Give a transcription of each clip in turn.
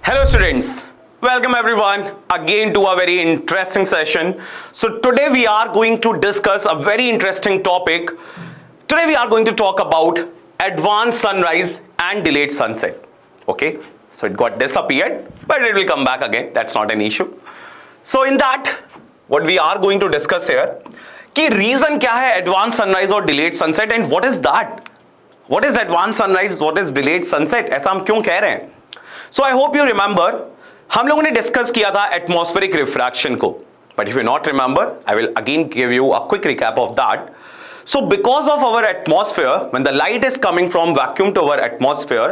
Hello students, welcome everyone again to a very interesting session. So today we are going to discuss a very interesting topic. Today we are going to talk about advanced sunrise and delayed sunset. Okay, so it got disappeared, but it will come back again. That's not an issue. So in that, what we are going to discuss here, कि reason क्या है advanced sunrise और delayed sunset and what is that? What is advanced sunrise? What is delayed sunset? ऐसा हम क्यों कह रहे हैं? So I hope you remember, हम लोगों ने डिस्कस किया था एटमॉस्फेरिक रिफ्रैक्शन को, but if you not remember I will again give you a quick recap of that. So because of our atmosphere, when the light is coming from vacuum to our atmosphere,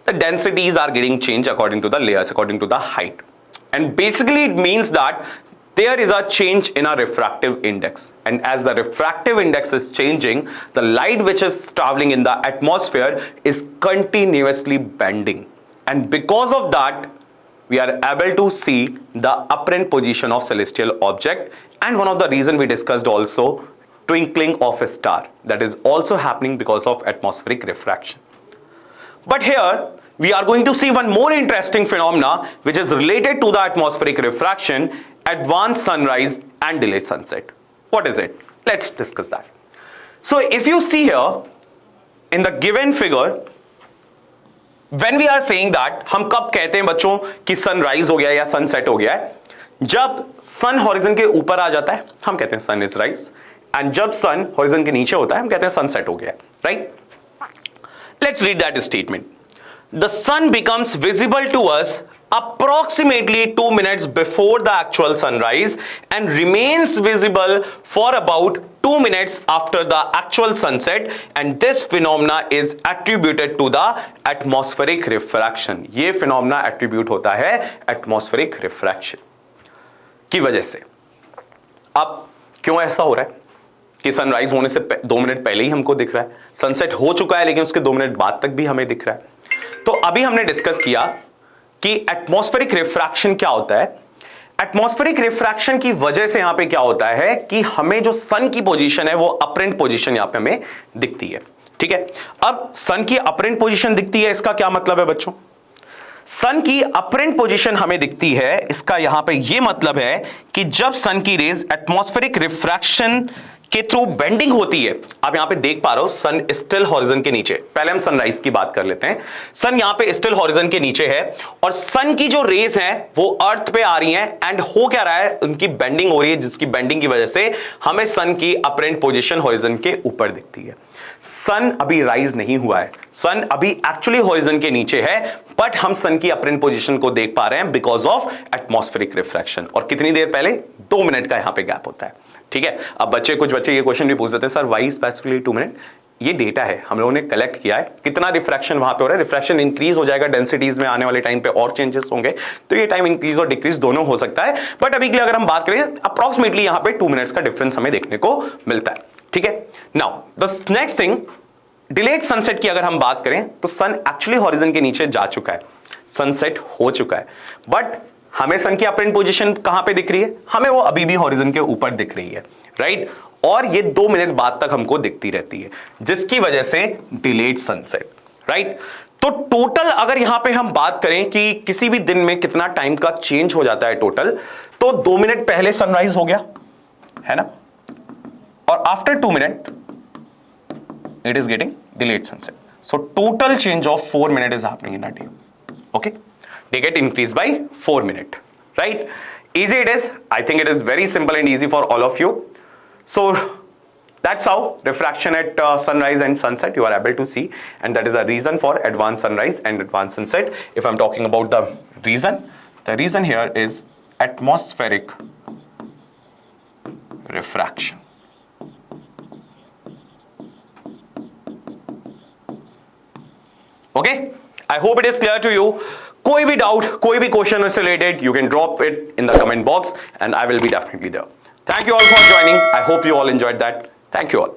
the densities are getting changed according to the layers, according to the height, and basically it means that there is a change in our refractive index, and as the refractive index is changing, the light which is traveling in the atmosphere is continuously bending. And because of that, we are able to see the apparent position of celestial object. And one of the reason we discussed also twinkling of a star. That is also happening because of atmospheric refraction. But here we are going to see one more interesting phenomena which is related to the atmospheric refraction, advanced sunrise and delayed sunset. What is it? Let's discuss that. So if you see here in the given figure, when we are saying that, हम कब कहते हैं बच्चों कि sunrise हो गया या sunset हो गया है? जब सन हॉरिजन के ऊपर आ जाता है हम कहते हैं सन इज राइज, एंड जब सन हॉरिजन के नीचे होता है हम कहते हैं सनसेट हो गया है, right? Let's read that statement. The sun becomes visible to us approximately 2 minutes before the actual sunrise and remains visible for about 2 minutes after the actual sunset, and this phenomena is attributed to the atmospheric refraction. ये phenomena attribute होता है atmospheric refraction की वजह से. अब क्यों ऐसा हो रहा है कि सनराइज होने से 2 मिनट पहले ही हमको दिख रहा है, सनसेट हो चुका है लेकिन उसके 2 मिनट बाद तक भी हमें दिख रहा है? तो अभी हमने डिस्कस किया कि एटमॉस्फेरिक रिफ्रैक्शन क्या होता है. एटमॉस्फेरिक रिफ्रैक्शन की वजह से यहां पे क्या होता है कि हमें जो सन की पोजीशन है वो अपरेंट पोजीशन यहां पे हमें दिखती है. ठीक है, अब सन की अपरेंट पोजीशन दिखती है, इसका क्या मतलब है बच्चों? सन की अपरेंट पोजीशन हमें दिखती है, इसका यहां पे ये मतलब है कि जब सन की रेज एटमॉस्फेरिक रिफ्रैक्शन के थ्रू बेंडिंग होती है, आप यहां पे देख पा रहे हो सन स्टिल हॉरिजन के नीचे. पहले हम सनराइज की बात कर लेते हैं. सन यहां पे स्टिल हॉरिजन के नीचे है और सन की जो रेज हैं वो अर्थ पे आ रही हैं, एंड हो क्या रहा है, उनकी बेंडिंग हो रही है, जिसकी बेंडिंग की वजह से हमें सन की अपरेंट पोजीशन हॉरिजन के ऊपर दिखती है. सन अभी राइज नहीं हुआ है, सन अभी एक्चुअली हॉरिजन के नीचे है, बट हम सन की अपरेंट पोजीशन को देख पा रहे हैं बिकॉज ऑफ एटमॉस्फेरिक रिफ्रैक्शन. और कितनी देर पहले? 2 मिनट का यहां पे गैप होता है. ठीक है, अब कुछ बच्चे ये क्वेश्चन भी पूछ देते हैं, सर वाई स्पेसिफिकली 2 मिनट? ये डेटा है, हम लोगों ने कलेक्ट किया है, कितना रिफ्रैक्शन वहां पे हो रहा है. रिफ्रैक्शन इंक्रीज हो जाएगा, डेंसिटीज में आने वाले टाइम पे और चेंजेस होंगे, तो ये टाइम इंक्रीज और डिक्रीज दोनों हो सकता है. बट अभी के लिए अगर हम बात करें, अप्रॉक्सिमेटली यहां पे 2 मिनट्स का डिफरेंस हमें देखने को मिलता है. ठीक है, now the next thing, delayed sunset की अगर हम बात करें तो सन एक्चुअली हॉरिजन के नीचे जा चुका है, सनसेट हो चुका है, बट हमें सन की अपरेंट पोजीशन कहां पे दिख रही है? हमें वो अभी भी हॉरिजन के ऊपर दिख रही है, राइट? और ये 2 मिनट बाद तक हमको दिखती रहती है, जिसकी वजह से डिलेड सनसेट, राइट? तो टोटल अगर यहां पे हम बात करें कि किसी भी दिन में कितना टाइम का चेंज हो जाता है टोटल, तो 2 मिनट पहले सनराइज हो गया है ना, और after 2 minute it is getting delayed sunset. So total change of 4 minute is happening in a day. Okay, they get increased by 4 minutes, right? Easy it is. I think it is very simple and easy for all of you. So that's how refraction at sunrise and sunset you are able to see, and that is a reason for advanced sunrise and advanced sunset. If I'm talking about the reason here is atmospheric refraction. Okay, I hope it is clear to you. कोई भी doubt, कोई भी question इससे related, you can drop it in the comment box and I will be definitely there. Thank you all for joining. I hope you all enjoyed that. Thank you all.